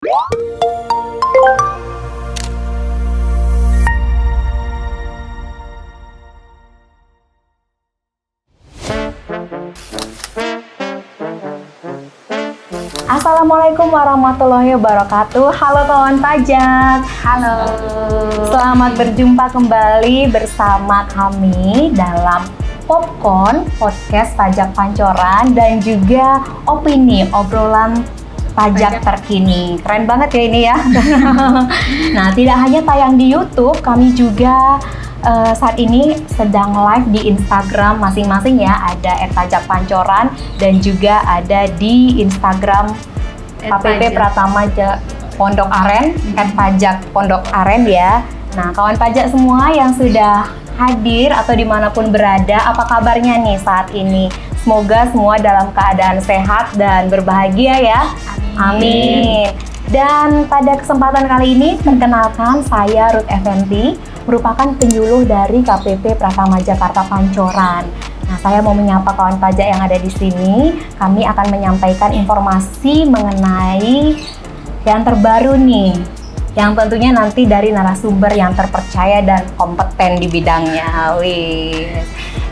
Assalamualaikum warahmatullahi wabarakatuh. Halo kawan pajak. Halo. Selamat berjumpa kembali bersama kami dalam Popcorn Podcast Pajak Pancoran dan juga opini obrolan pajak terkini. Keren banget ya ini ya. Nah, tidak hanya tayang di YouTube, kami juga saat ini sedang live di Instagram masing-masing ya, ada @pajakpancoran dan juga ada di Instagram KPP Pratama Pondok Aren, @pajakpondokaren ya. Nah, kawan pajak semua yang sudah hadir atau dimanapun berada, apa kabarnya nih saat ini? Semoga semua dalam keadaan sehat dan berbahagia ya. Amin. Dan pada kesempatan kali ini, perkenalkan saya Ruth Effendi, merupakan penyuluh dari KPP Pratama Jakarta Pancoran. Nah, saya mau menyapa kawan pajak yang ada di sini. Kami akan menyampaikan informasi mengenai yang terbaru nih, yang tentunya nanti dari narasumber yang terpercaya dan kompeten di bidangnya. Wih.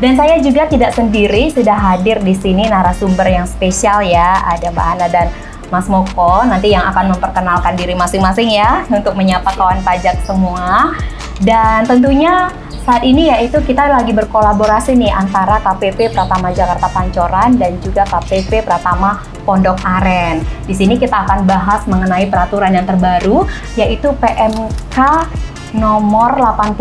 Dan saya juga tidak sendiri, sudah hadir di sini narasumber yang spesial ya. Ada Mbak Hana dan Mas Moko nanti yang akan memperkenalkan diri masing-masing ya untuk menyapa kawan pajak semua. Dan tentunya saat ini yaitu kita lagi berkolaborasi nih antara KPP Pratama Jakarta Pancoran dan juga KPP Pratama Pondok Aren. Di sini kita akan bahas mengenai peraturan yang terbaru yaitu PMK nomor 80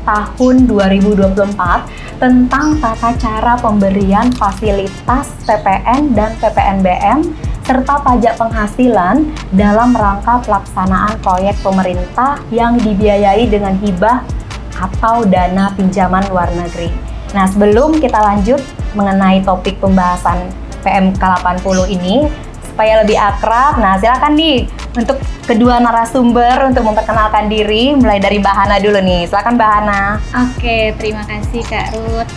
tahun 2024 tentang tata cara pemberian fasilitas PPN dan PPNBM serta pajak penghasilan dalam rangka pelaksanaan proyek pemerintah yang dibiayai dengan hibah atau dana pinjaman luar negeri. Nah, sebelum kita lanjut mengenai topik pembahasan PMK 80 ini, supaya lebih akrab, nah silakan nih untuk kedua narasumber untuk memperkenalkan diri, mulai dari Mbak Hana dulu nih. Silakan Mbak Hana. Oke, terima kasih Kak Ruth.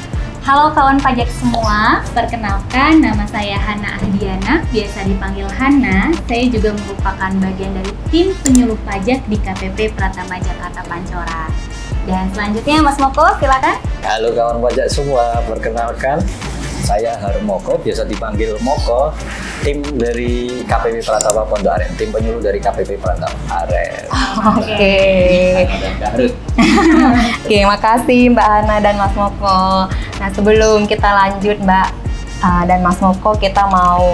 Halo kawan pajak semua, perkenalkan nama saya Hana Ahdiana, biasa dipanggil Hana. Saya juga merupakan bagian dari tim penyuluh pajak di KPP Pratama Jakarta Pancoran. Dan selanjutnya Mas Moko, silakan. Halo kawan pajak semua, perkenalkan saya Harmoko, biasa dipanggil Moko, tim dari KPP Pratama Pondok Aren, tim penyuluh dari KPP Pratama Aren. Oke. Oke, makasih Mbak Hana dan Mas Moko. Nah, sebelum kita lanjut Mbak dan Mas Moko, kita mau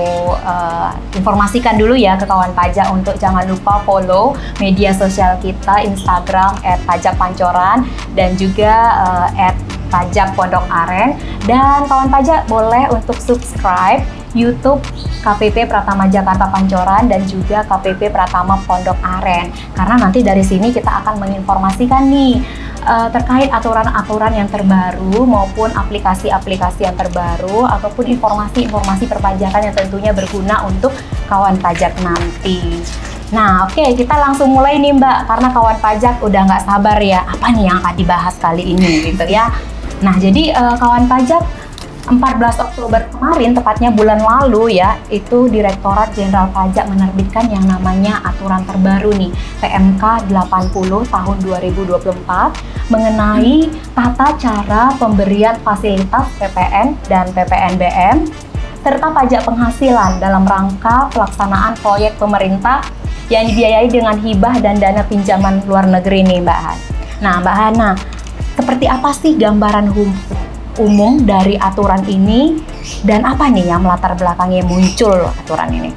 informasikan dulu ya ke kawan pajak untuk jangan lupa follow media sosial kita, Instagram @pajakpancoran dan juga @pajak Pondok Aren. Dan kawan pajak boleh untuk subscribe YouTube KPP Pratama Jakarta Pancoran dan juga KPP Pratama Pondok Aren. Karena nanti dari sini kita akan menginformasikan nih terkait aturan-aturan yang terbaru maupun aplikasi-aplikasi yang terbaru ataupun informasi-informasi perpajakan yang tentunya berguna untuk kawan pajak nanti. Nah, oke, kita langsung mulai nih Mbak, karena kawan pajak udah nggak sabar ya, apa nih yang akan dibahas kali ini gitu ya. Nah, jadi kawan pajak 14 Oktober kemarin, tepatnya bulan lalu ya, itu Direktorat Jenderal Pajak menerbitkan yang namanya aturan terbaru nih, PMK 80 tahun 2024 mengenai tata cara pemberian fasilitas PPN dan PPNBM serta pajak penghasilan dalam rangka pelaksanaan proyek pemerintah yang dibiayai dengan hibah dan dana pinjaman luar negeri nih Mbak Han. Nah Mbak Hana, seperti apa sih gambaran umum dari aturan ini dan apa nih yang melatar belakangnya muncul aturan ini?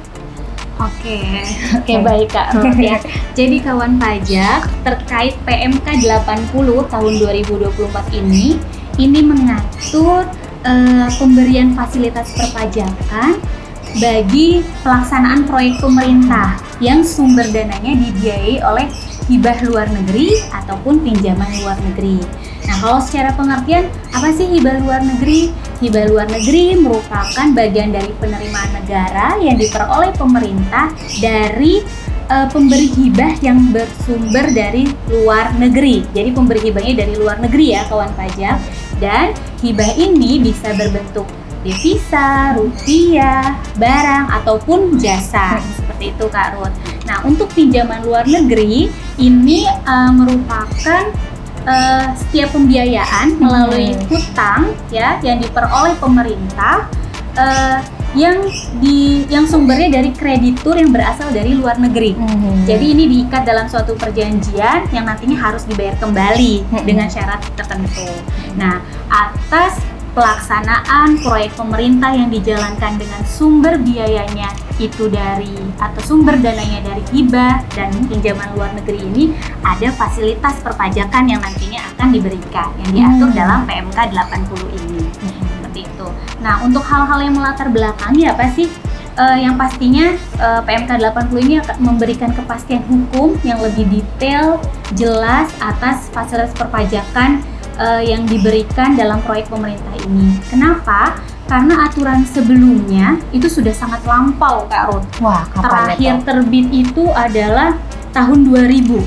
Oke, baik Kak Ruth ya. Jadi kawan pajak, terkait PMK 80 tahun 2024 ini mengatur pemberian fasilitas perpajakan bagi pelaksanaan proyek pemerintah yang sumber dananya dibiayai oleh hibah luar negeri ataupun pinjaman luar negeri. Nah, kalau secara pengertian, apa sih hibah luar negeri? Hibah luar negeri merupakan bagian dari penerimaan negara yang diperoleh pemerintah dari pemberi hibah yang bersumber dari luar negeri. Jadi pemberi hibahnya dari luar negeri ya kawan pajak. Dan hibah ini bisa berbentuk devisa, rupiah, barang ataupun jasa. Seperti itu Kak Ruth. Nah, untuk pinjaman luar negeri ini merupakan setiap pembiayaan melalui hutang ya yang diperoleh pemerintah yang sumbernya dari kreditur yang berasal dari luar negeri. Jadi ini diikat dalam suatu perjanjian yang nantinya harus dibayar kembali dengan syarat tertentu. Nah, atas pelaksanaan proyek pemerintah yang dijalankan dengan sumber biayanya itu atau sumber dananya dari hibah dan pinjaman luar negeri ini, ada fasilitas perpajakan yang nantinya akan diberikan yang diatur dalam PMK 80 ini. Seperti itu. Nah, untuk hal-hal yang melatar belakangi apa sih? Yang pastinya PMK 80 ini akan memberikan kepastian hukum yang lebih detail, jelas atas fasilitas perpajakan yang diberikan dalam proyek pemerintah ini. Kenapa? Karena aturan sebelumnya itu sudah sangat lampau, Kak Ruth. Wah, kapan Terakhir itu? terbit itu adalah tahun 2000.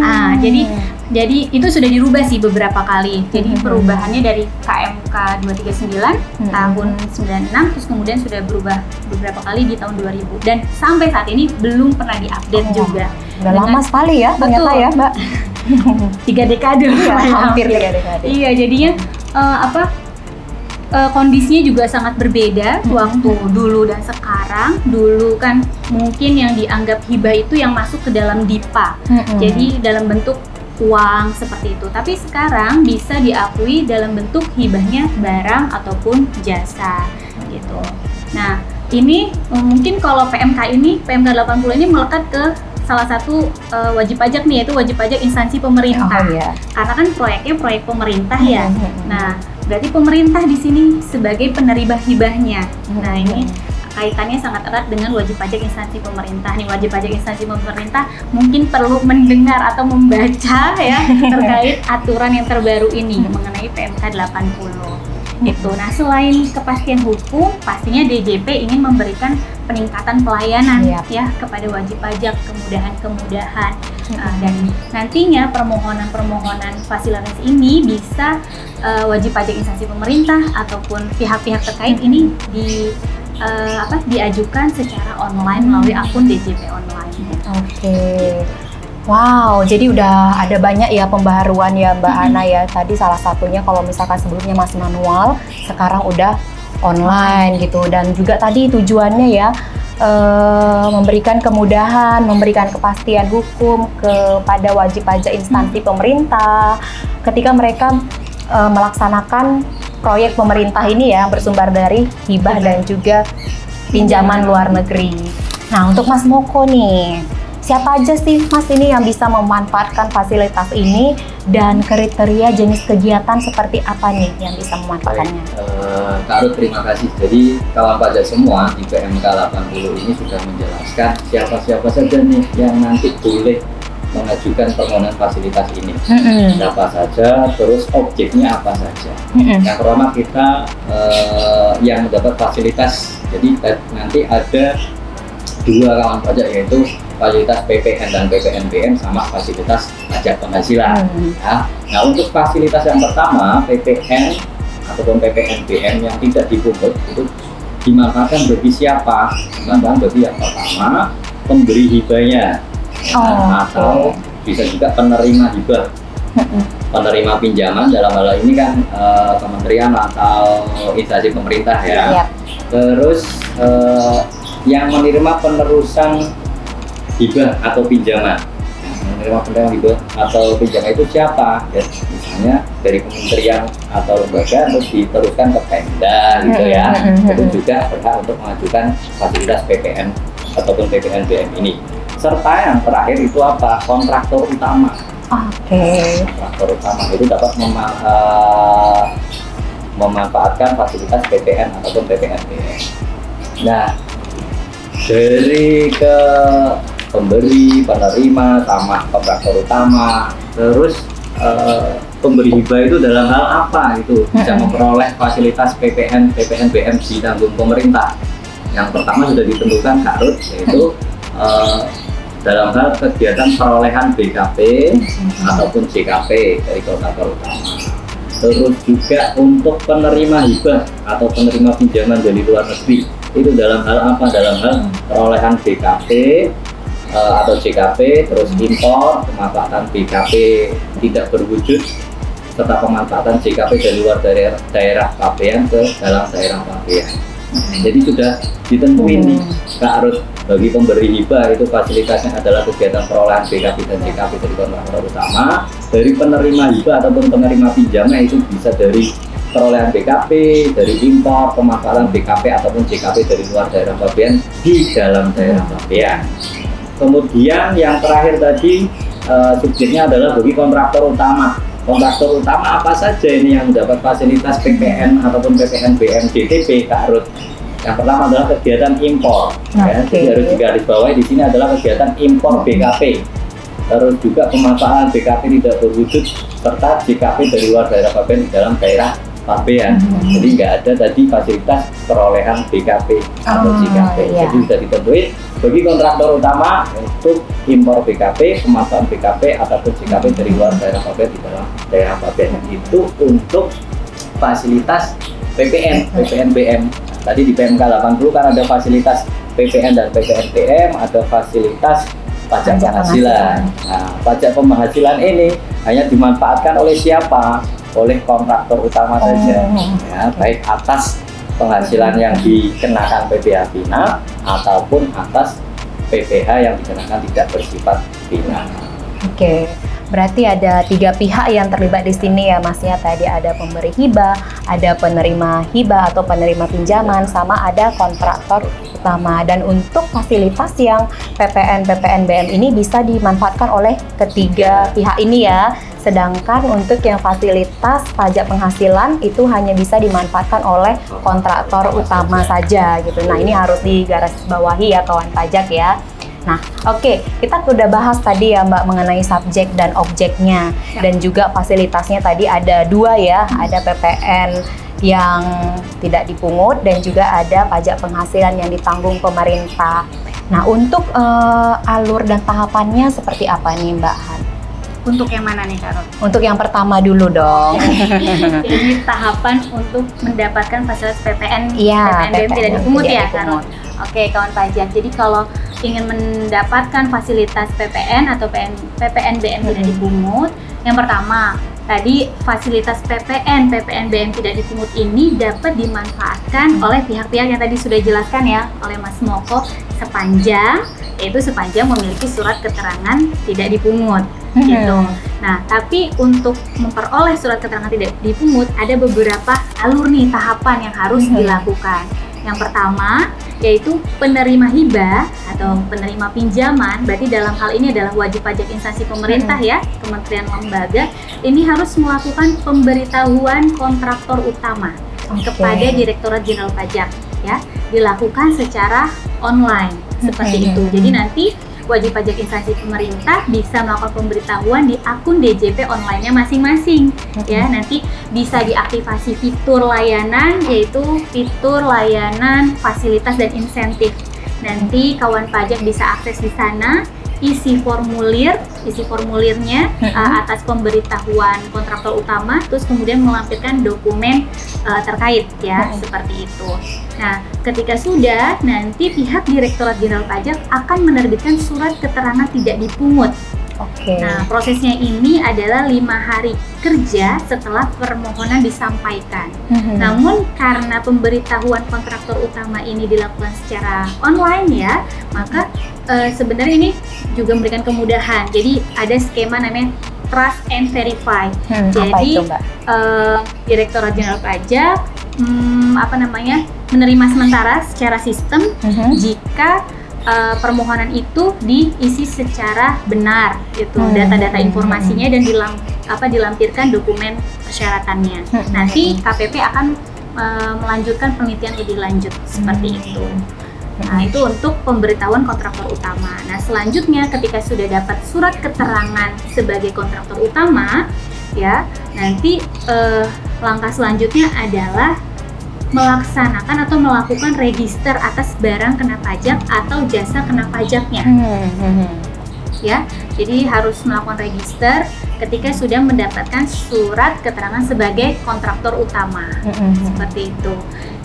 Nah, jadi itu sudah dirubah sih beberapa kali. Jadi perubahannya dari KMK 239 tahun 96, terus kemudian sudah berubah beberapa kali di tahun 2000. Dan sampai saat ini belum pernah diupdate juga. Udah lama sekali ya ternyata Betul. ya, Mbak. 3 dekade. Iya, hampir 3 dekade. Iya, jadinya kondisinya juga sangat berbeda waktu dulu dan sekarang. Dulu kan mungkin yang dianggap hibah itu yang masuk ke dalam DIPA. Jadi dalam bentuk uang seperti itu. Tapi sekarang bisa diakui dalam bentuk hibahnya barang ataupun jasa gitu. Nah, ini mungkin kalau PMK 80 ini melekat ke salah satu wajib pajak nih, yaitu wajib pajak instansi pemerintah. Oh, iya. Karena kan proyeknya proyek pemerintah ya. Nah, berarti pemerintah di sini sebagai penerima hibahnya. Nah, ini kaitannya sangat erat dengan wajib pajak instansi pemerintah. Nih, wajib pajak instansi pemerintah mungkin perlu mendengar atau membaca ya terkait aturan yang terbaru ini mengenai PMK 80. Itu. Nah, selain kepastian hukum, pastinya DJP ingin memberikan peningkatan pelayanan ya kepada wajib pajak, kemudahan-kemudahan. Dan nantinya permohonan-permohonan fasilitas ini bisa wajib pajak instansi pemerintah ataupun pihak-pihak terkait ini diajukan secara online melalui akun DJP online. Oke. Wow, jadi udah ada banyak ya pembaharuan ya Mbak Ana ya. Tadi salah satunya kalau misalkan sebelumnya masih manual, sekarang udah online gitu. Dan juga tadi tujuannya ya memberikan kemudahan, memberikan kepastian hukum kepada wajib pajak instansi pemerintah ketika mereka melaksanakan proyek pemerintah ini ya bersumber dari hibah dan juga pinjaman luar negeri. Nah, untuk Mas Moko nih, siapa aja sih Mas ini yang bisa memanfaatkan fasilitas ini dan kriteria jenis kegiatan seperti apa nih yang bisa memanfaatkannya? Kak Ruth, terima kasih. Jadi kawan pajak semua di PMK 80 ini sudah menjelaskan siapa-siapa saja nih yang nanti boleh mengajukan permohonan fasilitas ini. Siapa saja, terus objeknya apa saja. Yang pertama kita yang mendapat fasilitas, jadi nanti ada 2 kawan pajak, yaitu fasilitas PPN dan PPNBM sama fasilitas pajak penghasilan. Nah, untuk fasilitas yang pertama PPN ataupun PPNBM yang tidak dipungut itu dimanfaatkan bagi siapa? Dimanfaatkan bagi yang pertama pemberi hibahnya, atau bisa juga penerima hibah, penerima pinjaman dalam hal ini kan kementerian atau instansi pemerintah ya. Terus yang menerima penerusan hibah atau pinjaman. Menerima penerusan hibah atau pinjaman itu siapa? Ya, misalnya dari kementerian atau lembaga terus diteruskan ke Pemda gitu ya. Itu juga berhak untuk mengajukan fasilitas PPN ataupun PPNBM ini. Serta yang terakhir itu apa? Kontraktor utama. Kontraktor utama itu dapat memanfaatkan fasilitas PPN ataupun PPNBM. Nah, dari ke pemberi, penerima, sama kontraktor utama, terus pemberi hibah itu dalam hal apa itu bisa memperoleh fasilitas PPN, PPNBM ditanggung pemerintah. Yang pertama sudah ditentukan Kak Ruth, yaitu dalam hal kegiatan perolehan BKP ataupun JKP dari kontraktor utama. terus juga untuk penerima hibah atau penerima pinjaman dari luar negeri. Itu dalam hal apa? Dalam hal perolehan BKP atau JKP, terus impor, pemanfaatan BKP tidak berwujud, serta pemanfaatan JKP dari luar daerah pabean ke dalam daerah pabean. Jadi sudah ditentuin nih Kak Ruth, bagi pemberi hibah itu fasilitasnya adalah kegiatan perolehan BKP dan JKP dari kontraktor utama. Dari penerima hibah ataupun penerima pinjaman itu bisa dari perolehan BKP, dari impor, pemanfaatan BKP ataupun JKP dari luar daerah pabean di dalam daerah pabean. Kemudian yang terakhir tadi subjeknya adalah bagi kontraktor utama. Kontraktor utama apa saja ini yang mendapat fasilitas PPN ataupun PPNBM DTP, Kak Ruth? Yang pertama adalah kegiatan impor. Ya, jadi harus digarisbawahi di sini adalah kegiatan impor BKP. Terus juga pemanfaatan BKP tidak berwujud serta JKP dari luar daerah pabean di dalam daerah pabean. Jadi nggak ada tadi fasilitas perolehan BKP atau JKP. Jadi sudah ditentuin bagi kontraktor utama untuk impor BKP, pemanfaatan BKP ataupun JKP dari luar daerah pabean di dalam daerah pabean. Itu untuk fasilitas PPN, PPNBM. Tadi di PMK 80 kan ada fasilitas PPN dan PPNBM, ada fasilitas pajak penghasilan. Nah, pajak penghasilan ini hanya dimanfaatkan oleh siapa? Oleh kontraktor utama saja. Ya, baik atas penghasilan yang dikenakan PPh final ataupun atas PPh yang dikenakan tidak bersifat final. Oke. Berarti ada 3 pihak yang terlibat di sini ya Mas ya. Tadi ada pemberi hibah, ada penerima hibah atau penerima pinjaman, sama ada kontraktor utama. Dan untuk fasilitas yang PPN, PPNBM ini bisa dimanfaatkan oleh ketiga pihak ini ya. Sedangkan untuk yang fasilitas pajak penghasilan itu hanya bisa dimanfaatkan oleh kontraktor utama saja gitu. Nah, ini harus digarisbawahi ya kawan pajak ya. Nah, oke, kita udah bahas tadi ya Mbak mengenai subjek dan objeknya dan juga fasilitasnya tadi ada 2 ya, ada PPN yang tidak dipungut dan juga ada pajak penghasilan yang ditanggung pemerintah. Nah, untuk alur dan tahapannya seperti apa nih Mbak Han? Untuk yang mana nih Kak Ruth? Untuk yang pertama dulu dong. Jadi tahapan untuk mendapatkan fasilitas PPN, Iya, PPNBM tidak dipungut ya Kak dipungut. Ruth? Oke kawan pajak, jadi kalau ingin mendapatkan fasilitas PPN atau PPNBM tidak dipungut, yang pertama tadi fasilitas PPN, PPNBM tidak dipungut ini dapat dimanfaatkan oleh pihak-pihak yang tadi sudah dijelaskan ya oleh Mas Moko sepanjang memiliki surat keterangan tidak dipungut gitu. Nah, tapi untuk memperoleh surat keterangan tidak dipungut ada beberapa alur nih tahapan yang harus dilakukan. Yang pertama yaitu penerima hibah atau penerima pinjaman, berarti dalam hal ini adalah wajib pajak instansi pemerintah ya, kementerian lembaga, ini harus melakukan pemberitahuan kontraktor utama kepada Direktorat Jenderal Pajak ya, dilakukan secara online seperti itu. Jadi nanti wajib pajak instansi pemerintah bisa melakukan pemberitahuan di akun DJP online-nya masing-masing ya. Nanti bisa diaktifasi fitur layanan, yaitu fitur layanan fasilitas dan insentif. Nanti kawan pajak bisa akses di sana, isi formulirnya atas pemberitahuan kontraktor utama, terus kemudian melampirkan dokumen terkait ya, seperti itu. Nah, ketika sudah, nanti pihak Direktorat Jenderal Pajak akan menerbitkan surat keterangan tidak dipungut. Nah, prosesnya ini adalah 5 hari kerja setelah permohonan disampaikan. Namun karena pemberitahuan kontraktor utama ini dilakukan secara online ya, maka sebenarnya ini juga memberikan kemudahan. Jadi ada skema namanya Trust and Verify. Jadi Direktorat Jenderal Pajak menerima sementara secara sistem jika permohonan itu diisi secara benar gitu, data-data informasinya dan dilampirkan dokumen persyaratannya. Nanti KPP akan melanjutkan penelitian lebih lanjut seperti itu. Nah, itu untuk pemberitahuan kontraktor utama. Nah, selanjutnya ketika sudah dapat surat keterangan sebagai kontraktor utama ya, nanti langkah selanjutnya adalah melaksanakan atau melakukan register atas barang kena pajak atau jasa kena pajaknya. ya. Jadi harus melakukan register ketika sudah mendapatkan surat keterangan sebagai kontraktor utama. Seperti itu.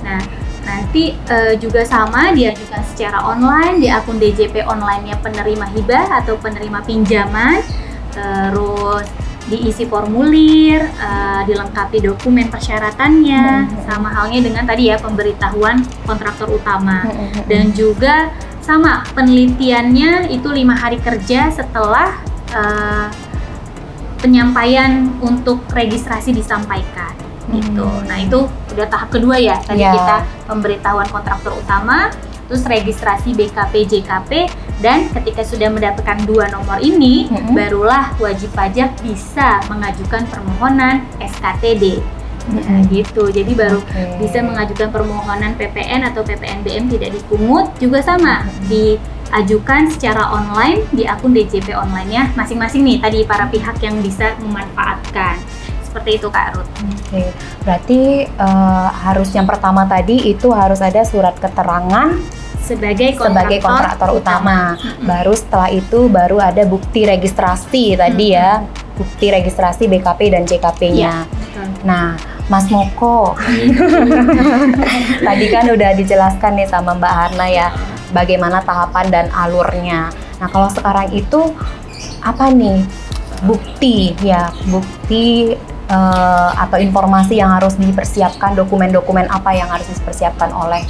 Nah, nanti juga sama diajukan secara online di akun DJP online-nya penerima hibah atau penerima pinjaman. Terus diisi formulir, dilengkapi dokumen persyaratannya, sama halnya dengan tadi ya pemberitahuan kontraktor utama. Dan juga sama penelitiannya itu 5 hari kerja setelah penyampaian untuk registrasi disampaikan gitu. Nah itu udah tahap kedua ya, tadi kita pemberitahuan kontraktor utama, terus registrasi BKP, JKP, dan ketika sudah mendapatkan 2 nomor ini, barulah wajib pajak bisa mengajukan permohonan SKTD. Nah, gitu. Jadi baru bisa mengajukan permohonan PPN atau PPNBM tidak dipungut, juga sama diajukan secara online di akun DJP online-nya masing-masing nih tadi para pihak yang bisa memanfaatkan. Seperti itu Kak Ruth. Berarti harus yang pertama tadi itu harus ada surat keterangan sebagai kontraktor utama. Baru setelah itu baru ada bukti registrasi tadi ya, bukti registrasi BKP dan JKP-nya. Nah, Mas Moko, tadi kan udah dijelaskan nih sama Mbak Hana ya, bagaimana tahapan dan alurnya. Nah, kalau sekarang itu apa nih bukti atau informasi yang harus dipersiapkan, dokumen-dokumen apa yang harus dipersiapkan oleh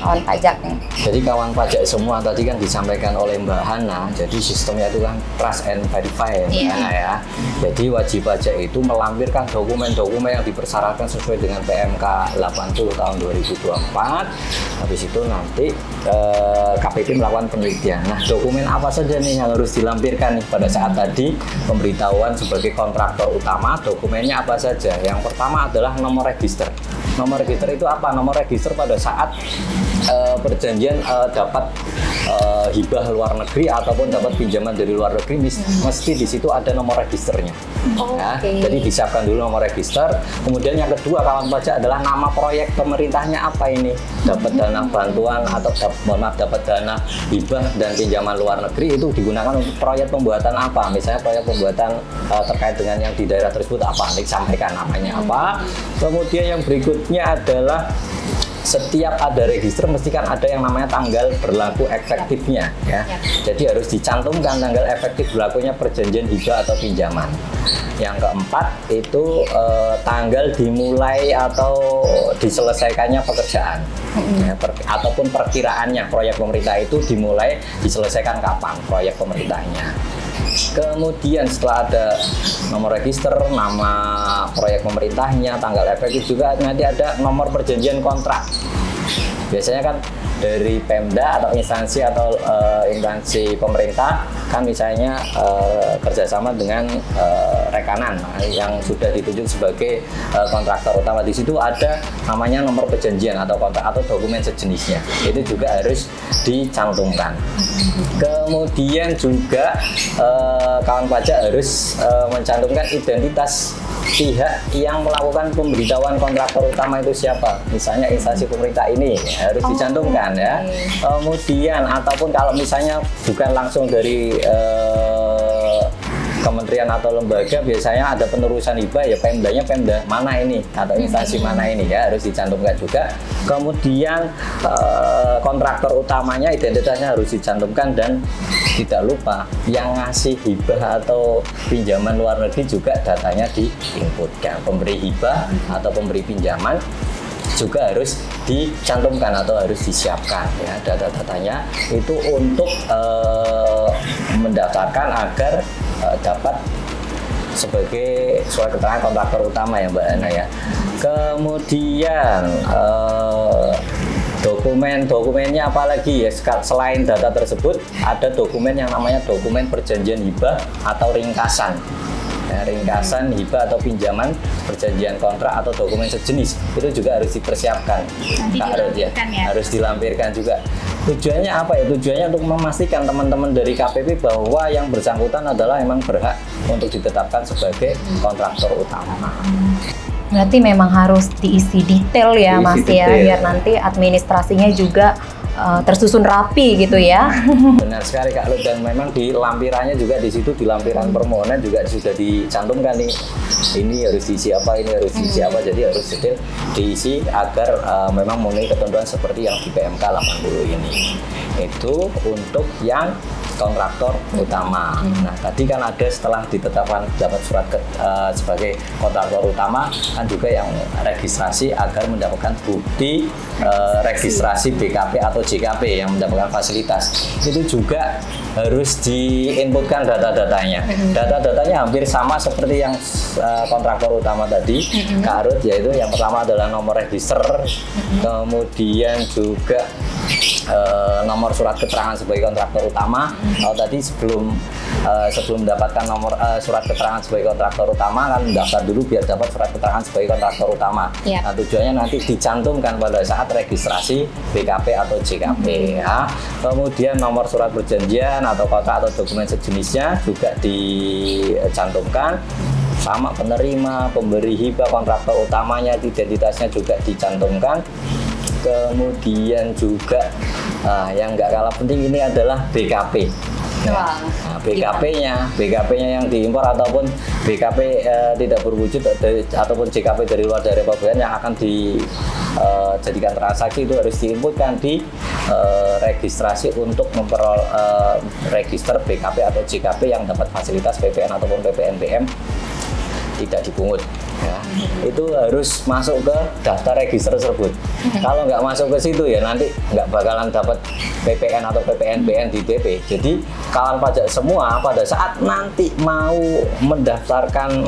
kawan pajak nih? Jadi kawan pajak semua tadi kan disampaikan oleh Mbak Hana, jadi sistemnya itu kan trust and verify ya. Jadi wajib pajak itu melampirkan dokumen-dokumen yang dipersyaratkan sesuai dengan PMK 80 tahun 2024. Habis itu nanti KPP melakukan penelitian. Nah, dokumen apa saja nih yang harus dilampirkan nih pada saat tadi pemberitahuan sebagai kontraktor utama, dokumennya apa saja? Yang pertama adalah nomor register. Nomor register itu apa? Nomor register pada saat perjanjian dapat hibah luar negeri ataupun dapat pinjaman dari luar negeri, mesti di situ ada nomor registernya. Jadi disiapkan dulu nomor register. Kemudian yang kedua kawan pajak adalah nama proyek pemerintahnya apa ini, dapat dana bantuan atau dapat dana hibah dan pinjaman luar negeri itu digunakan untuk proyek pembuatan apa, misalnya proyek pembuatan terkait dengan yang di daerah tersebut apa, disampaikan namanya apa. Kemudian yang berikutnya adalah setiap ada register mesti kan ada yang namanya tanggal berlaku efektifnya ya. Jadi harus dicantumkan tanggal efektif berlakunya perjanjian hibah atau pinjaman. Yang keempat itu tanggal dimulai atau diselesaikannya pekerjaan ataupun perkiraannya proyek pemerintah itu dimulai diselesaikan kapan proyek pemerintahnya. Kemudian setelah ada nomor register, nama proyek pemerintahnya, tanggal efektif, juga nanti ada nomor perjanjian kontrak. Biasanya kan dari Pemda atau instansi instansi pemerintah kan misalnya kerjasama dengan rekanan yang sudah ditunjuk sebagai kontraktor utama. Di situ ada namanya nomor perjanjian atau kontrak atau dokumen sejenisnya. Itu juga harus dicantumkan. Kemudian juga kawan pajak harus mencantumkan identitas pihak yang melakukan pemberitahuan kontraktor utama itu siapa. Misalnya instansi pemerintah ini harus dicantumkan ya. Kemudian ataupun kalau misalnya bukan langsung dari kementerian atau lembaga, biasanya ada penerusan hibah ya, Pemdanya Pemda mana ini atau instansi mana ini ya, harus dicantumkan juga. Kemudian kontraktor utamanya identitasnya harus dicantumkan, dan tidak lupa yang ngasih hibah atau pinjaman luar negeri juga datanya diinputkan. Pemberi hibah atau pemberi pinjaman juga harus dicantumkan atau harus disiapkan ya, data-datanya itu untuk mendaftarkan agar dapat sebagai surat keterangan kontraktor utama ya Mbak Ana ya. Kemudian dokumennya apalagi ya, selain data tersebut ada dokumen yang namanya dokumen perjanjian hibah atau ringkasan ya, ringkasan hibah atau pinjaman, perjanjian kontrak atau dokumen sejenis, itu juga harus dipersiapkan. Harus dilampirkan juga. Tujuannya apa ya? Tujuannya untuk memastikan teman-teman dari KPP bahwa yang bersangkutan adalah memang berhak untuk ditetapkan sebagai kontraktor utama. Berarti memang harus diisi detail ya Mas ya, biar nanti administrasinya juga tersusun rapi gitu ya. Benar sekali Kak Lut, dan memang di lampirannya juga di situ, di lampiran permohonan juga sudah dicantumkan nih, ini harus diisi apa, ini harus diisi apa, jadi harus detail diisi agar memang memenuhi ketentuan seperti yang di PMK 80 ini. Itu untuk yang kontraktor utama. Nah, tadi kan ada setelah ditetapkan dapat surat sebagai kontraktor utama, kan juga yang registrasi agar mendapatkan bukti registrasi BKP atau JKP yang mendapatkan fasilitas. Itu juga harus diinputkan data-datanya. Data-datanya hampir sama seperti yang kontraktor utama tadi, Kak Ruth, yaitu yang pertama adalah nomor register, kemudian juga nomor surat keterangan sebagai kontraktor utama. Kalau tadi sebelum mendapatkan nomor surat keterangan sebagai kontraktor utama kan daftar dulu biar dapat surat keterangan sebagai kontraktor utama. Nah, tujuannya nanti dicantumkan pada saat registrasi BKP atau JKP. Ya. Kemudian nomor surat perjanjian atau kontrak atau dokumen sejenisnya juga dicantumkan. Sama penerima, pemberi hibah, kontraktor utamanya, identitasnya juga dicantumkan. Kemudian juga yang nggak kalah penting ini adalah BKP. Nah, BKP-nya yang diimpor ataupun BKP tidak berwujud ataupun JKP dari luar dari pabrik yang akan dijadikan transaksi itu harus diinputkan di registrasi untuk register BKP atau JKP yang dapat fasilitas PPN ataupun PPNBM tidak dipungut. Ya, itu harus masuk ke daftar register tersebut. Kalau nggak masuk ke situ ya nanti nggak bakalan dapat PPN atau PPNBM di DP. Jadi kawan pajak semua pada saat nanti mau mendaftarkan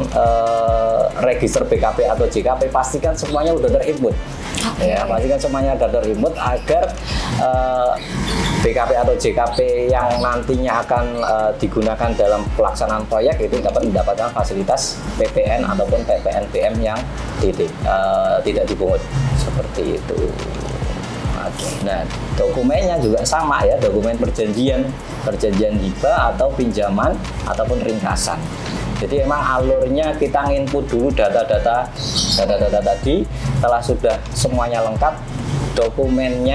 register BKP atau JKP pastikan semuanya udah terinput. Ya, pastikan semuanya udah terinput agar BKP atau JKP yang nantinya akan digunakan dalam pelaksanaan proyek itu dapat mendapatkan fasilitas PPN ataupun PPNBM yang tidak dipungut seperti itu. Nah, dokumennya juga sama ya, dokumen perjanjian hibah atau pinjaman ataupun ringkasan. Jadi emang alurnya kita nginput dulu data-data tadi, setelah sudah semuanya lengkap, dokumen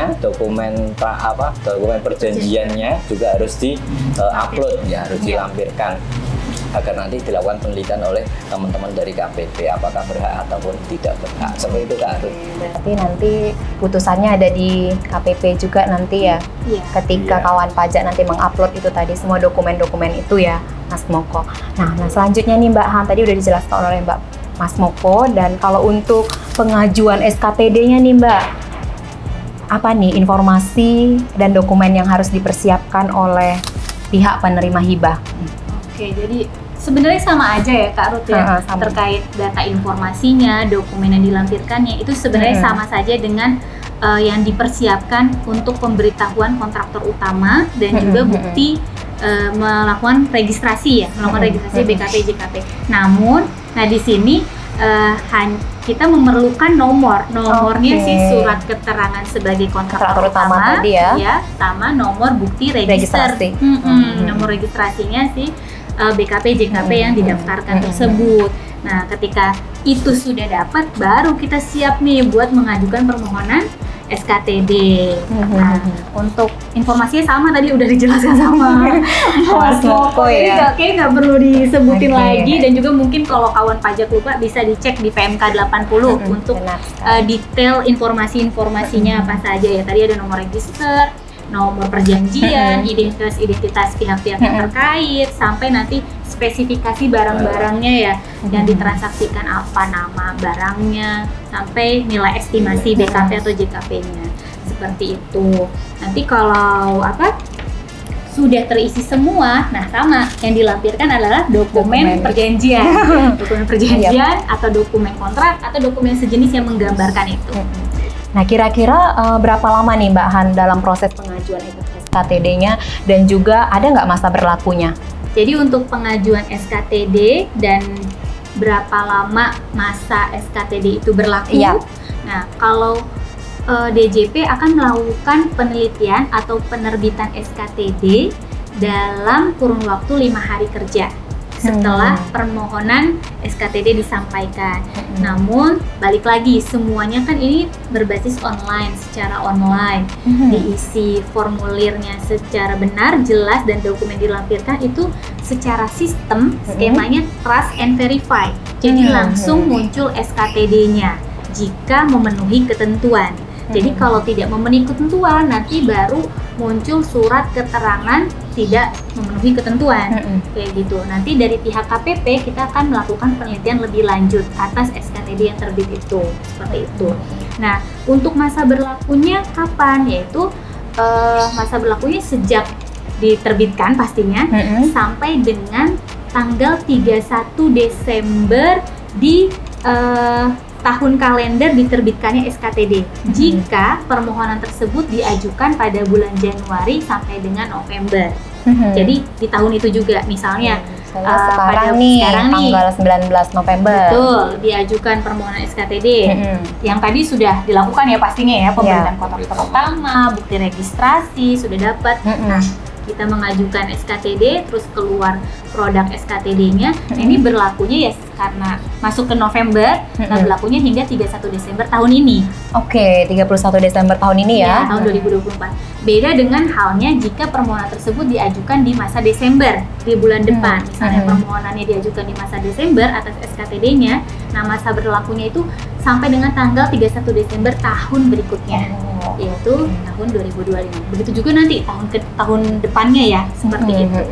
perjanjiannya juga harus di-upload ya, harus dilampirkan agar nanti dilakukan penelitian oleh teman-teman dari KPP apakah berhak ataupun tidak berhak. Seperti itu Kak Ruth. Berarti nanti putusannya ada di KPP juga nanti ya. Ketika kawan pajak nanti mengupload itu tadi semua dokumen-dokumen itu ya, Mas Moko. Nah, selanjutnya nih Mbak Han, tadi udah dijelaskan oleh Mbak Mas Moko, dan kalau untuk pengajuan SKTD-nya nih Mbak, apa nih informasi dan dokumen yang harus dipersiapkan oleh pihak penerima hibah? Oke, jadi sebenarnya sama aja ya Kak Ruth ya, terkait data informasinya, dokumen yang dilampirkannya itu sebenarnya sama saja dengan yang dipersiapkan untuk pemberitahuan kontraktor utama dan juga bukti melakukan registrasi ya, melakukan registrasi BKP JKP. Namun, di sini kita memerlukan nomornya si surat keterangan sebagai kontraktor utama tadi ya, sama nomor bukti registrasi. Nomor registrasinya si BKP JKP yang didaftarkan tersebut. Nah, ketika itu sudah dapat, baru kita siap nih buat mengajukan permohonan SKTD. Nah, untuk informasinya sama tadi udah dijelaskan sama Mas Moko ya. Kayaknya nggak perlu disebutin lagi, dan juga mungkin kalau kawan pajak lupa bisa dicek di PMK 80 untuk detail informasinya apa saja ya. Tadi ada nomor register, nomor perjanjian, identitas pihak-pihak yang terkait, sampai nanti spesifikasi barang-barangnya ya, yang ditransaksikan apa nama barangnya, sampai nilai estimasi BKP atau JKP-nya. Seperti itu. Nanti kalau sudah terisi semua, sama yang dilampirkan adalah dokumen perjanjian. Dokumen perjanjian atau dokumen kontrak atau dokumen sejenis yang menggambarkan itu. Nah, kira-kira berapa lama nih Mbak Han dalam proses pengajuan SKTD-nya, dan juga ada nggak masa berlakunya? Jadi untuk pengajuan SKTD dan berapa lama masa SKTD itu berlaku? Nah, kalau DJP akan melakukan penelitian atau penerbitan SKTD dalam kurun waktu 5 hari kerja setelah permohonan SKTD disampaikan. Namun balik lagi, semuanya kan ini berbasis online, secara online, diisi formulirnya secara benar, jelas, dan dokumen dilampirkan itu secara sistem, skemanya trust and verify. Jadi langsung muncul SKTD-nya jika memenuhi ketentuan. Jadi kalau tidak memenuhi ketentuan, nanti baru muncul surat keterangan tidak memenuhi ketentuan, kayak gitu. Nanti dari pihak KPP kita akan melakukan penelitian lebih lanjut atas SKTD yang terbit itu, seperti itu. Nah, untuk masa berlakunya kapan? Yaitu masa berlakunya sejak diterbitkan pastinya sampai dengan tanggal 31 Desember di tahun kalender diterbitkannya SKTD. Jika permohonan tersebut diajukan pada bulan Januari sampai dengan November. Jadi di tahun itu juga, misalnya sekarang nih tanggal 19 November. Betul, diajukan permohonan SKTD. Yang tadi sudah dilakukan ya pastinya ya, pemberian kontrak pertama, bukti registrasi sudah dapat. Nah, kita mengajukan SKTD, terus keluar produk SKTD-nya. Nah, ini berlakunya ya karena masuk ke November, nah berlakunya hingga 31 Desember tahun ini. Oke, 31 Desember tahun ini ya. Tahun 2024. Beda dengan halnya jika permohonan tersebut diajukan di masa Desember, di bulan depan. Misalnya permohonannya diajukan di masa Desember atas SKTD-nya, nah masa berlakunya itu sampai dengan tanggal 31 Desember tahun berikutnya, yaitu tahun 2025. Begitu juga nanti tahun depannya ya, seperti itu.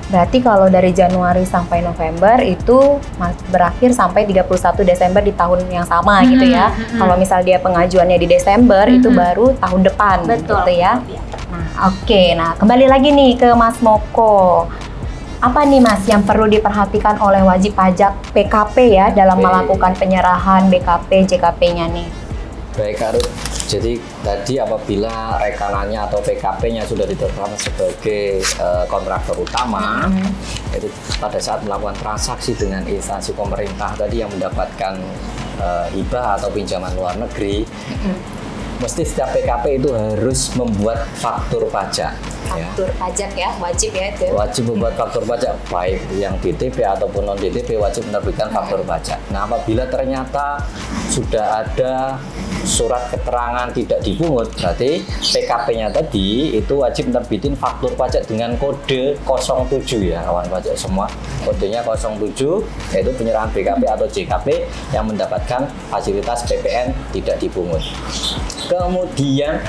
Berarti kalau dari Januari sampai November itu berakhir sampai 31 Desember di tahun yang sama gitu ya. Kalau misal dia pengajuannya di Desember itu baru tahun depan. Betul. Gitu ya. Nah, oke. Nah, kembali lagi nih ke Mas Moko. Apa nih Mas yang perlu diperhatikan oleh wajib pajak PKP ya dalam melakukan penyerahan BKP JKP-nya nih? Baik Kak Ruth, jadi tadi apabila rekanannya atau PKP-nya sudah ditetapkan sebagai kontraktor utama, itu pada saat melakukan transaksi dengan instansi pemerintah tadi yang mendapatkan hibah atau pinjaman luar negeri, mesti setiap PKP itu harus membuat faktur pajak. Faktur pajak ya, wajib ya itu. Wajib membuat faktur pajak, baik yang DTP ataupun non DTP wajib menerbitkan faktur pajak. Nah, apabila ternyata sudah ada surat keterangan tidak dipungut, berarti PKP-nya tadi itu wajib menerbitin faktur pajak dengan kode 07 ya kawan pajak semua. Kodenya 07, yaitu penyerahan BKP atau JKP yang mendapatkan fasilitas PPN tidak dipungut. Kemudian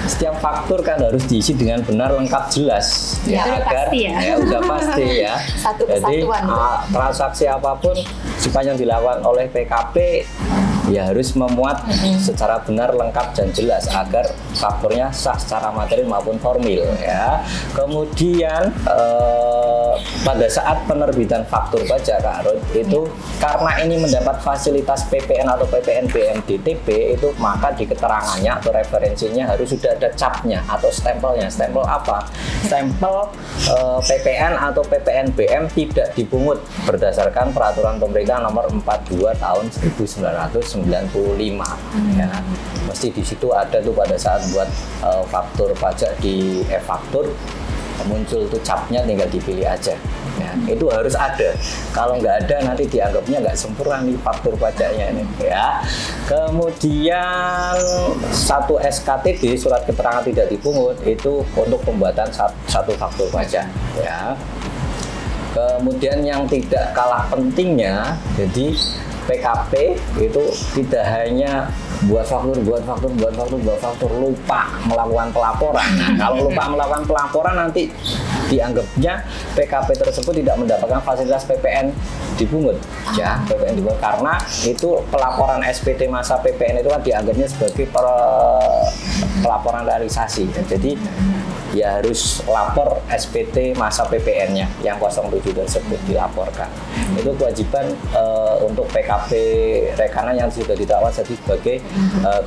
setiap faktur kan harus diisi dengan benar, lengkap, jelas ya, agar pasti ya. Udah pasti ya. Satu Jadi kesatuan. transaksi apapun sepanjang dilakukan oleh PKP ya harus memuat secara benar, lengkap, dan jelas agar fakturnya sah secara material maupun formil ya. Kemudian pada saat penerbitan faktur pajak Kak Ruth itu karena ini mendapat fasilitas PPN atau PPN BM-DTP itu, maka di keterangannya atau referensinya harus sudah ada capnya atau stempelnya. Stempel apa? Stempel PPN atau PPN BM tidak dipungut berdasarkan peraturan pemerintah nomor 42 tahun 1995 ya. Mesti di situ ada tuh pada saat buat faktur pajak di e-faktur muncul tuh capnya, tinggal dipilih aja ya. Itu harus ada. Kalau nggak ada nanti dianggapnya nggak sempurna nih faktur pajaknya ini ya. Kemudian satu SKTD, surat keterangan tidak dipungut, itu untuk pembuatan satu faktur pajak ya. Kemudian yang tidak kalah pentingnya, jadi PKP itu tidak hanya buat faktur, lupa melakukan pelaporan. Nah, kalau lupa melakukan pelaporan nanti dianggapnya PKP tersebut tidak mendapatkan fasilitas PPN dipungut ya, PPN dipungut karena itu pelaporan SPT masa PPN itu kan dianggapnya sebagai pelaporan realisasi. Jadi ya harus lapor SPT masa PPN-nya yang 07 tersebut dilaporkan. Itu kewajiban untuk PKP rekanan yang sudah ditetapkan sebagai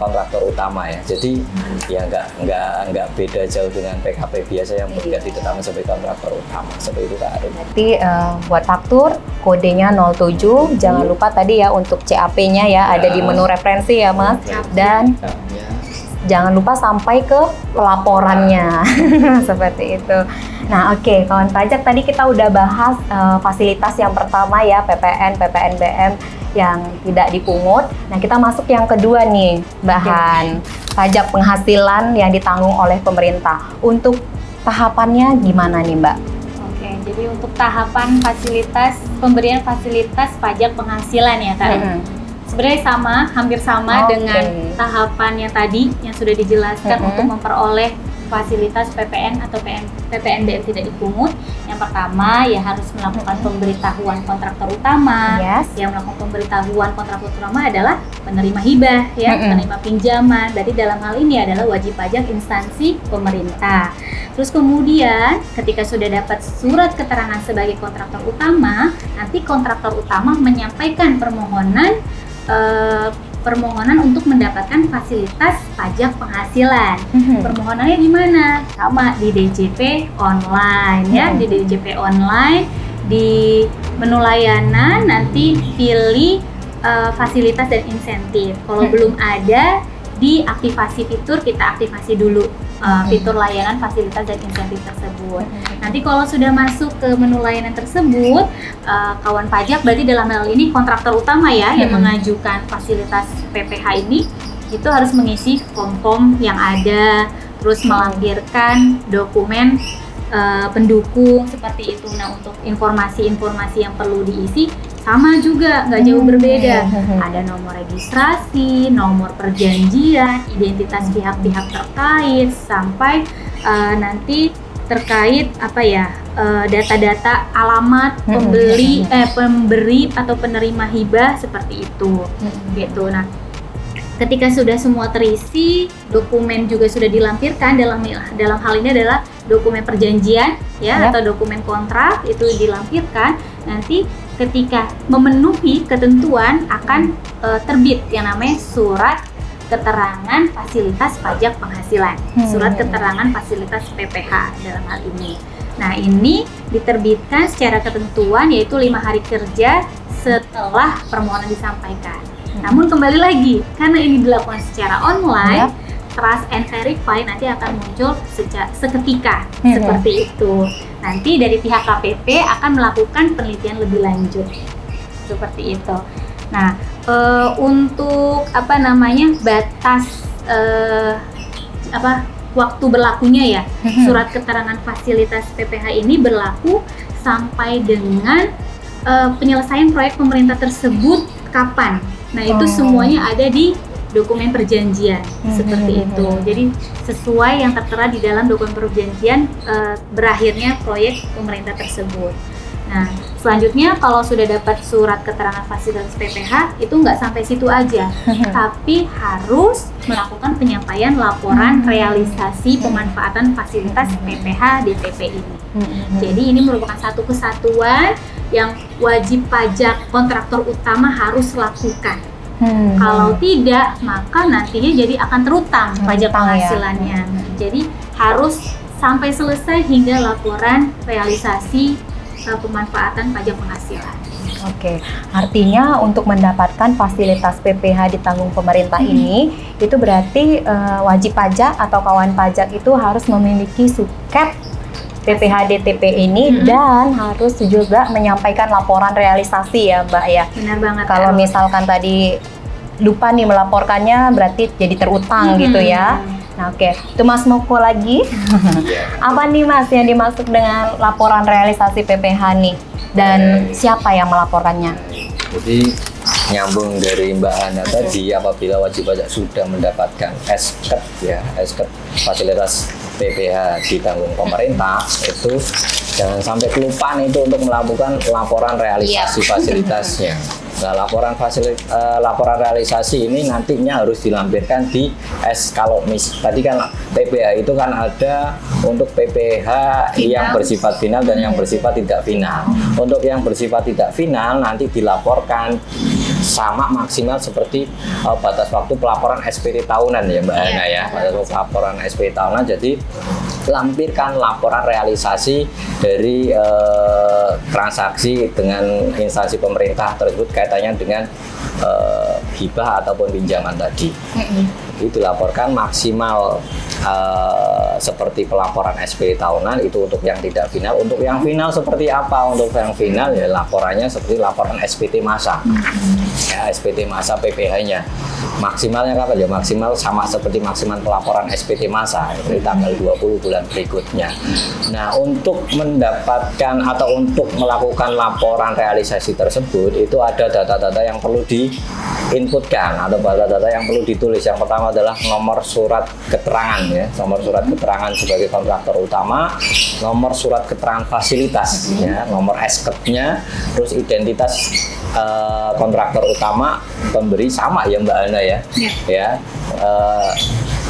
kontraktor utama ya. Jadi ya nggak beda jauh dengan PKP biasa yang tidak ditetapkan sebagai kontraktor utama. Seperti itu Kak Arum. Berarti buat faktur kodenya 07, jangan lupa tadi ya untuk CAP-nya ya ada di menu referensi ya Mas. Dan jangan lupa sampai ke pelaporannya. Seperti itu. Nah, oke, kawan pajak, tadi kita udah bahas fasilitas yang pertama ya, PPN, PPNBM yang tidak dipungut. Nah, kita masuk yang kedua nih, bahan pajak penghasilan yang ditanggung oleh pemerintah. Untuk tahapannya gimana nih, Mbak? Oke, jadi untuk tahapan pemberian fasilitas pajak penghasilan ya Kak. Sebenarnya hampir sama dengan tahapan yang tadi yang sudah dijelaskan untuk memperoleh fasilitas PPN atau PPNBM tidak dipungut. Yang pertama ya harus melakukan pemberitahuan kontraktor utama. Yang melakukan pemberitahuan kontraktor utama adalah penerima hibah ya, penerima pinjaman. Jadi dalam hal ini adalah wajib pajak instansi pemerintah. Terus kemudian ketika sudah dapat surat keterangan sebagai kontraktor utama, nanti kontraktor utama menyampaikan permohonan untuk mendapatkan fasilitas pajak penghasilan. Permohonannya di mana? Sama di DJP online ya, di DJP online di menu layanan nanti pilih fasilitas dan insentif. Kalau belum ada, diaktifasi fitur, kita aktifasi dulu fitur layanan fasilitas dan insentif tersebut. Nanti kalau sudah masuk ke menu layanan tersebut, kawan pajak berarti dalam hal ini kontraktor utama ya yang mengajukan fasilitas PPH ini itu harus mengisi form-form yang ada, terus melampirkan dokumen pendukung seperti itu. Nah, untuk informasi-informasi yang perlu diisi sama juga, nggak jauh berbeda. Ada nomor registrasi, nomor perjanjian, identitas pihak-pihak terkait, sampai nanti terkait data-data alamat pemberi atau penerima hibah seperti itu. Gitu. Nah, ketika sudah semua terisi, dokumen juga sudah dilampirkan. Dalam hal ini adalah dokumen perjanjian ya atau dokumen kontrak itu dilampirkan. Nanti ketika memenuhi ketentuan akan terbit yang namanya surat keterangan fasilitas pajak penghasilan, surat keterangan fasilitas PPH dalam hal ini. Nah, ini diterbitkan secara ketentuan yaitu 5 hari kerja setelah permohonan disampaikan. Namun kembali lagi, karena ini dilakukan secara online, trust and verify nanti akan muncul seketika seperti itu. Nanti dari pihak KPP akan melakukan penelitian lebih lanjut seperti itu. Nah, untuk batas waktu berlakunya ya, surat keterangan fasilitas PPH ini berlaku sampai dengan penyelesaian proyek pemerintah tersebut kapan. Nah, itu semuanya ada di dokumen perjanjian seperti itu. Jadi sesuai yang tertera di dalam dokumen perjanjian berakhirnya proyek pemerintah tersebut. Nah, selanjutnya kalau sudah dapat surat keterangan fasilitas PPH itu nggak sampai situ aja, tapi harus melakukan penyampaian laporan realisasi pemanfaatan fasilitas PPH DTP ini. Jadi ini merupakan satu kesatuan yang wajib pajak kontraktor utama harus lakukan. Kalau tidak, maka nantinya jadi akan terutang pajak penghasilannya. Jadi harus sampai selesai hingga laporan realisasi pemanfaatan pajak penghasilan. Oke, artinya untuk mendapatkan fasilitas PPH ditanggung pemerintah ini, itu berarti wajib pajak atau kawan pajak itu harus memiliki suket PPH DTP ini dan harus juga menyampaikan laporan realisasi ya Mbak ya. Benar banget. Kalau misalkan tadi lupa nih melaporkannya berarti jadi terutang gitu ya. Nah, oke, itu Mas Moko lagi. Apa nih Mas yang dimaksud dengan laporan realisasi PPH nih? Dan siapa yang melaporkannya? Jadi nyambung dari Mbak Hana tadi, apabila wajib pajak sudah mendapatkan SKED ya, SKED fasilitas PPH ditanggung pemerintah, itu jangan sampai kelupaan itu untuk melakukan laporan realisasi fasilitasnya. Nah, laporan realisasi ini nantinya harus dilampirkan di kalau tadi kan PPH itu kan ada untuk PPH yang bersifat final dan yang bersifat tidak final. Untuk yang bersifat tidak final nanti dilaporkan sama maksimal seperti batas waktu pelaporan SPT tahunan ya Mbak Hana ya. Batas waktu pelaporan SPT tahunan, jadi lampirkan laporan realisasi dari transaksi dengan instansi pemerintah tersebut kaitannya dengan hibah ataupun pinjaman tadi. Itu dilaporkan maksimal seperti pelaporan SPT tahunan itu untuk yang tidak final. Untuk yang final seperti apa? Untuk yang final ya laporannya seperti laporan SPT masa. Ya, SPT masa PPh-nya. Maksimalnya kapan ya? Maksimal sama seperti maksimal pelaporan SPT masa, itu tanggal 20 bulan berikutnya. Nah, untuk mendapatkan atau untuk melakukan laporan realisasi tersebut itu ada data-data yang perlu diinputkan atau data-data yang perlu ditulis. Yang pertama adalah nomor surat keterangan ya, nomor surat keterangan sebagai kontraktor utama, nomor surat keterangan fasilitas ya, nomor SKET-nya, terus identitas kontraktor utama, pemberi sama ya Mbak Ana ya.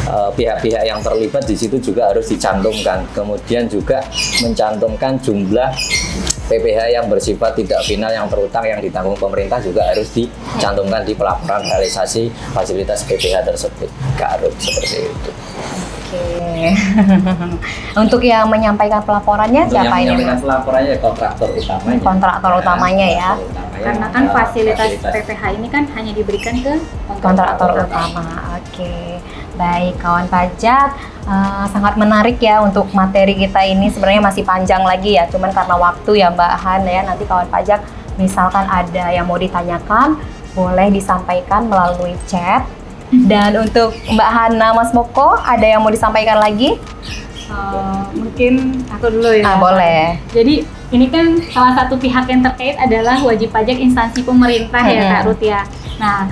Pihak-pihak yang terlibat di situ juga harus dicantumkan. Kemudian juga mencantumkan jumlah PPh yang bersifat tidak final yang terutang yang ditanggung pemerintah juga harus dicantumkan di pelaporan realisasi fasilitas PPh tersebut. Harus seperti itu. Oke. Untuk yang menyampaikan pelaporannya siapa ini? Menyampaikan pelaporannya kontraktor utamanya. Kontraktor utamanya ya. Karena kan fasilitas PPh ini kan hanya diberikan ke Kontraktor utama. Oke. Baik, kawan pajak, sangat menarik ya untuk materi kita ini. Sebenarnya masih panjang lagi ya, cuman karena waktu ya Mbak Han ya. Nanti kawan pajak misalkan ada yang mau ditanyakan, boleh disampaikan melalui chat. Dan untuk Mbak Hana, Mas Moko, ada yang mau disampaikan lagi? Mungkin aku dulu ya. Boleh. Jadi ini kan salah satu pihak yang terkait adalah wajib pajak instansi pemerintah ya Kak Ruth ya. Nah,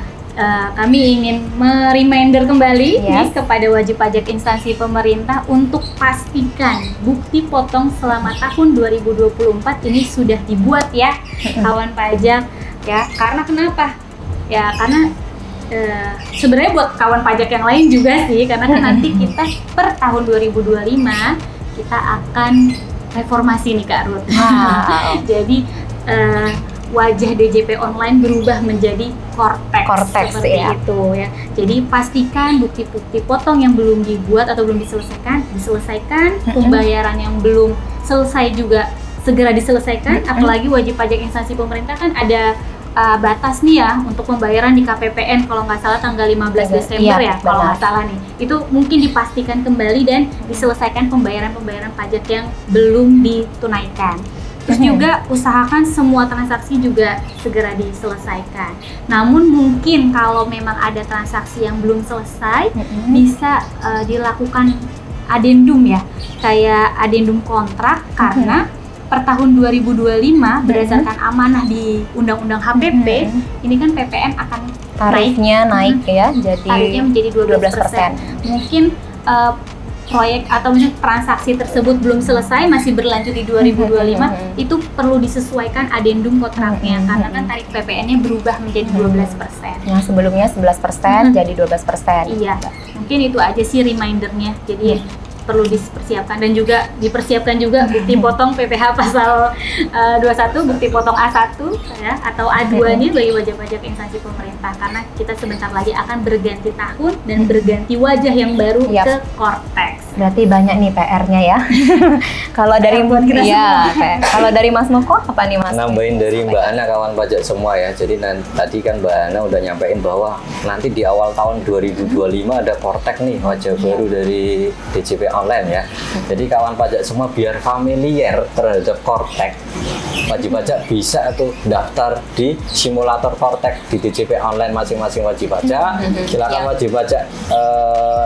kami ingin mereminder kembali nih kepada wajib pajak instansi pemerintah untuk pastikan bukti potong selama tahun 2024 ini sudah dibuat ya kawan pajak ya. Karena kenapa? Ya karena sebenarnya buat kawan pajak yang lain juga sih, karena kan nanti kita per tahun 2025 kita akan reformasi nih Kak Ruth. Jadi wajah DJP online berubah menjadi Kortex seperti itu ya. Jadi pastikan bukti-bukti potong yang belum dibuat atau belum diselesaikan, pembayaran yang belum selesai juga segera diselesaikan. Apalagi wajib pajak instansi pemerintah kan ada batas nih ya untuk pembayaran di KPPN kalau nggak salah tanggal 15 Desember ya kalau nggak salah nih. Itu mungkin dipastikan kembali dan diselesaikan pembayaran pajak yang belum ditunaikan. Terus juga usahakan semua transaksi juga segera diselesaikan. Namun mungkin kalau memang ada transaksi yang belum selesai, bisa dilakukan adendum ya, kayak adendum kontrak karena per tahun 2025 berdasarkan amanah di Undang-Undang HPP, ini kan PPN akan tarifnya naik ya, jadi tarifnya menjadi 12%. Mungkin proyek atau misalnya transaksi tersebut belum selesai, masih berlanjut di 2025, itu perlu disesuaikan adendum kontraknya karena kan tarif PPN-nya berubah menjadi 12%. Yang sebelumnya 11% jadi 12%. Iya, mungkin itu aja sih remindernya. Jadi perlu dipersiapkan dan juga dipersiapkan juga bukti potong PPh pasal 21, bukti potong A1 ya, atau A2-nya bagi wajib pajak instansi pemerintah karena kita sebentar lagi akan berganti tahun dan berganti wajah yang baru ke Kortex. Berarti banyak nih PR-nya ya. Kalau dari kalau dari Mas Moko apa nih Mas? Nambahin dari Mbak Ana kawan pajak semua ya. Jadi tadi kan Mbak Ana udah nyampein bahwa nanti di awal tahun 2025 ada Kortex nih, wajah baru dari DJP online ya. Jadi kawan pajak semua biar familiar terhadap Kortex, wajib pajak bisa tuh daftar di simulator Kortex di DJP online masing-masing wajib pajak. Silakan wajib pajak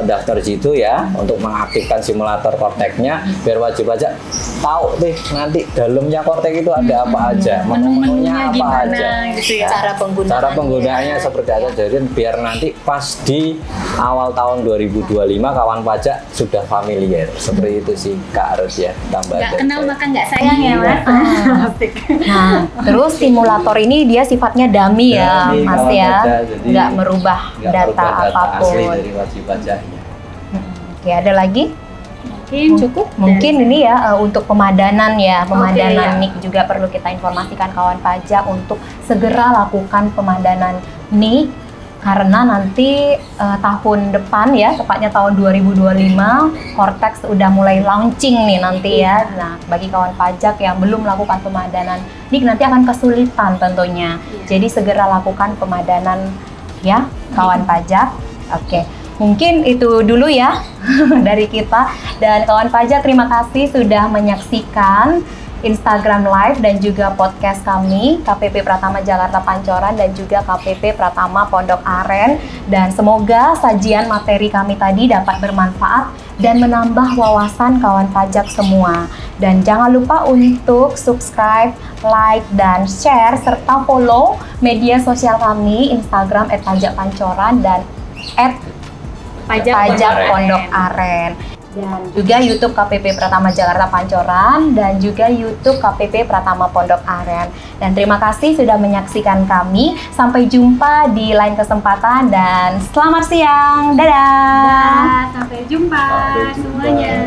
daftar di situ ya untuk mengaktifkan simulator Kortex-nya biar wajib pajak tahu deh nanti dalamnya Kortex itu ada apa aja, menu-menunya apa aja, gitu ya. Cara penggunaannya seperti apa. Jadi biar nanti pas di awal tahun 2025 kawan pajak sudah familiar. Seperti itu sih Kak Arus ya. Nggak kenal maka nggak sayang ya Mas. Nah, terus simulator ini dia sifatnya dummy ya Mas ya, nggak merubah data apapun. Asli dari wajib pajaknya. Oke, ada lagi? Mungkin cukup. Mungkin ini ya untuk pemadanan ya, pemadanan Oke, NIK juga perlu kita informasikan kawan pajak untuk segera lakukan pemadanan NIK karena nanti tahun depan ya, tepatnya tahun 2025, Cortex udah mulai launching nih nanti ya. Nah, bagi kawan pajak yang belum melakukan pemadanan, ini nanti akan kesulitan tentunya. Jadi segera lakukan pemadanan ya, kawan pajak. Oke, mungkin itu dulu ya dari kita. Dan kawan pajak, terima kasih sudah menyaksikan Instagram Live dan juga podcast kami KPP Pratama Jakarta Pancoran dan juga KPP Pratama Pondok Aren, dan semoga sajian materi kami tadi dapat bermanfaat dan menambah wawasan kawan pajak semua. Dan jangan lupa untuk subscribe, like, dan share serta follow media sosial kami Instagram @pajakpancoran dan @pajak Pondok Aren. Dan juga YouTube KPP Pratama Jakarta Pancoran dan juga YouTube KPP Pratama Pondok Aren. Dan terima kasih sudah menyaksikan kami. Sampai jumpa di lain kesempatan dan selamat siang. Dadah. Sampai jumpa semuanya.